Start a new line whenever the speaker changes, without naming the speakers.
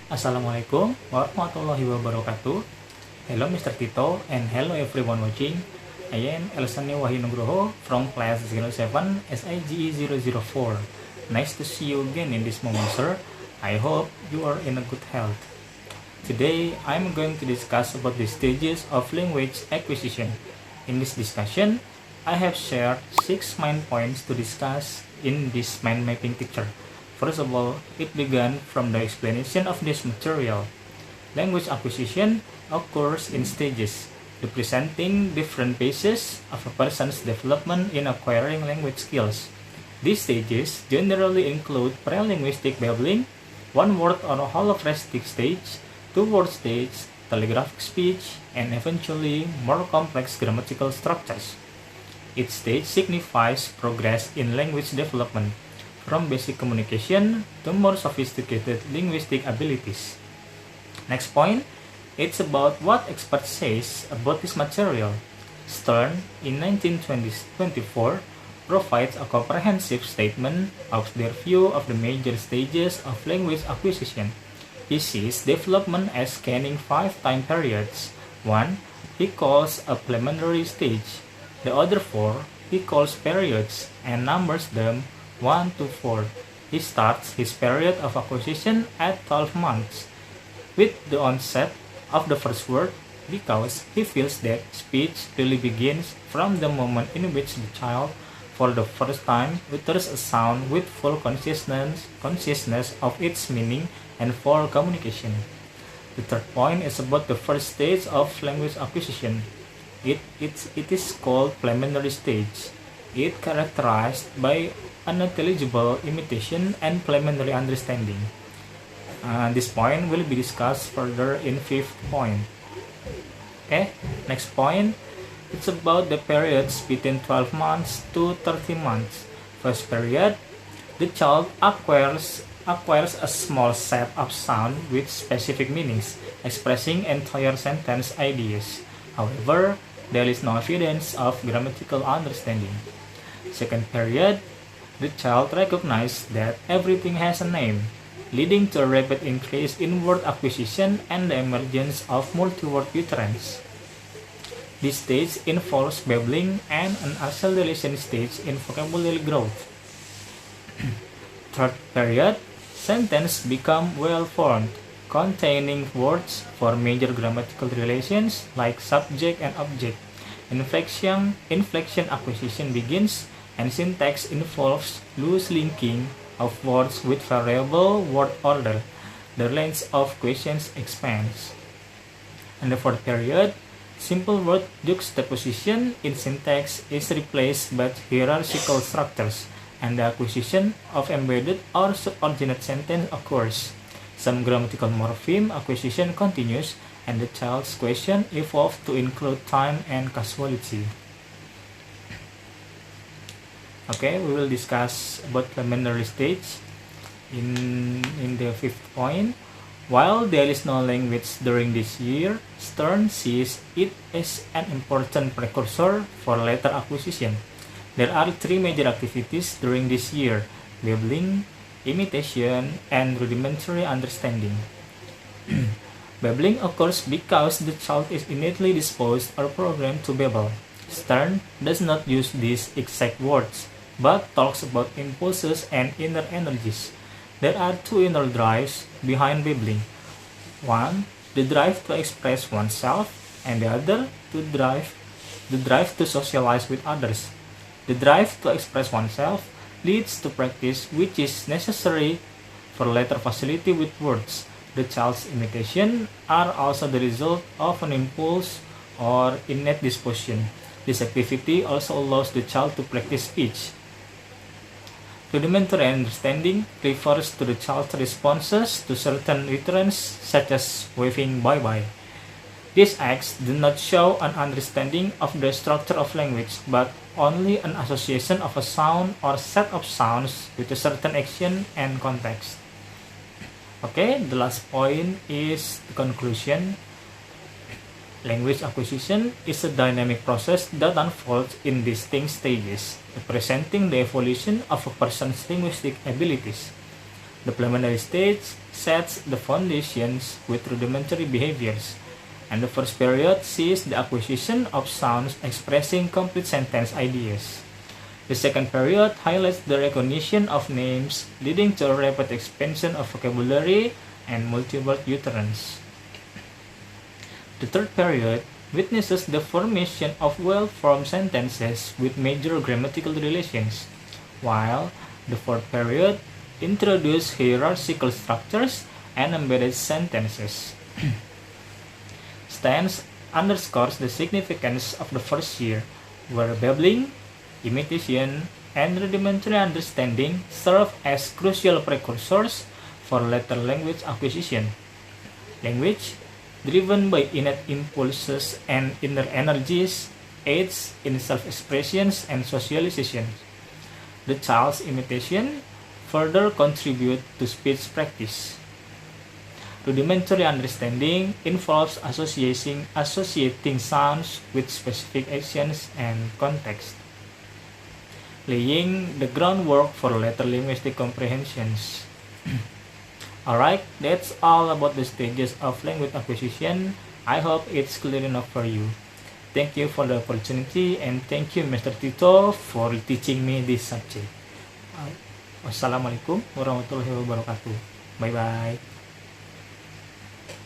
Assalamualaikum warahmatullahi wabarakatuh. Hello Mr. Tito and hello everyone watching. I am Elsani Wahinugroho from class 07 SIGE 004. Nice to see you again in this moment, sir. I hope you are in a good health. Today I'm going to discuss about the stages of language acquisition. In this discussion, I have shared 6 main points to discuss in this mind mapping picture. First of all, it began from the explanation of this material. Language acquisition occurs in stages, representing different phases of a person's development in acquiring language skills. These stages generally include pre-linguistic babbling, one-word or holophrastic stage, two-word stage, telegraphic speech, and eventually more complex grammatical structures. Each stage signifies progress in language development, from basic communication to more sophisticated linguistic abilities. Next point, it's about what experts say about this material. Stern, in 1924, provides a comprehensive statement of their view of the major stages of language acquisition. He sees development as spanning 5 time periods. One, he calls a preliminary stage. The other 4, he calls periods and numbers them 1 to 4. He starts his period of acquisition at 12 months, with the onset of the first word, because he feels that speech really begins from the moment in which the child, for the first time, utters a sound with full consciousness of its meaning and for communication. The third point is about the first stage of language acquisition. It is called preliminary stage. It characterized by unintelligible imitation and preliminary understanding. This point will be discussed further in 5th point. Okay, next point, it's about the periods between 12 months to 30 months. First period, the child acquires a small set of sound with specific meanings, expressing entire sentence ideas. However, there is no evidence of grammatical understanding. Second period, the child recognizes that everything has a name, leading to a rapid increase in word acquisition and the emergence of multi-word utterance. This stage involves babbling and an acceleration stage in vocabulary growth. Third period, sentences become well-formed, containing words for major grammatical relations like subject and object. Inflection acquisition begins, and syntax involves loose linking of words with variable word order. The range of questions expands. In the fourth period, simple word juxtaposition in syntax is replaced by hierarchical structures, and the acquisition of embedded or subordinate sentence occurs. Some grammatical morpheme acquisition continues, and the child's question evolves to include time and causality. Okay, we will discuss about preliminary stage in the 5th point. While there is no language during this year, Stern sees it as an important precursor for later acquisition. There are 3 major activities during this year: babbling, imitation, and rudimentary understanding. Babbling occurs because the child is innately disposed or programmed to babble. Stern does not use these exact words, but talks about impulses and inner energies. There are 2 inner drives behind babbling. One, the drive to express oneself, and the other, the drive to socialize with others. The drive to express oneself leads to practice, which is necessary for later facility with words. The child's imitation are also the result of an impulse or innate disposition. This activity also allows the child to practice speech. Rudimentary understanding refers to the child's responses to certain utterance, such as waving bye-bye. These acts do not show an understanding of the structure of language, but only an association of a sound or set of sounds with a certain action and context. Okay, the last point is the conclusion. Language acquisition is a dynamic process that unfolds in distinct stages, representing the evolution of a person's linguistic abilities. The preliminary stage sets the foundations with rudimentary behaviors, and the first period sees the acquisition of sounds expressing complete sentence ideas. The second period highlights the recognition of names, leading to a rapid expansion of vocabulary and multi-word utterance. The third period witnesses the formation of well-formed sentences with major grammatical relations, while the fourth period introduces hierarchical structures and embedded sentences. Stance underscores the significance of the first year, where babbling, imitation, and rudimentary understanding serve as crucial precursors for later language acquisition. Language, driven by innate impulses and inner energies, aids in self-expression and socialization. The child's imitation further contribute to speech practice. Rudimentary understanding involves associating sounds with specific actions and context, laying the groundwork for later linguistic comprehensions. Alright, that's all about the stages of language acquisition. I hope it's clear enough for you. Thank you for the opportunity, and thank you Mr. Tito for teaching me this subject. Wassalamualaikum warahmatullahi wabarakatuh. Bye bye.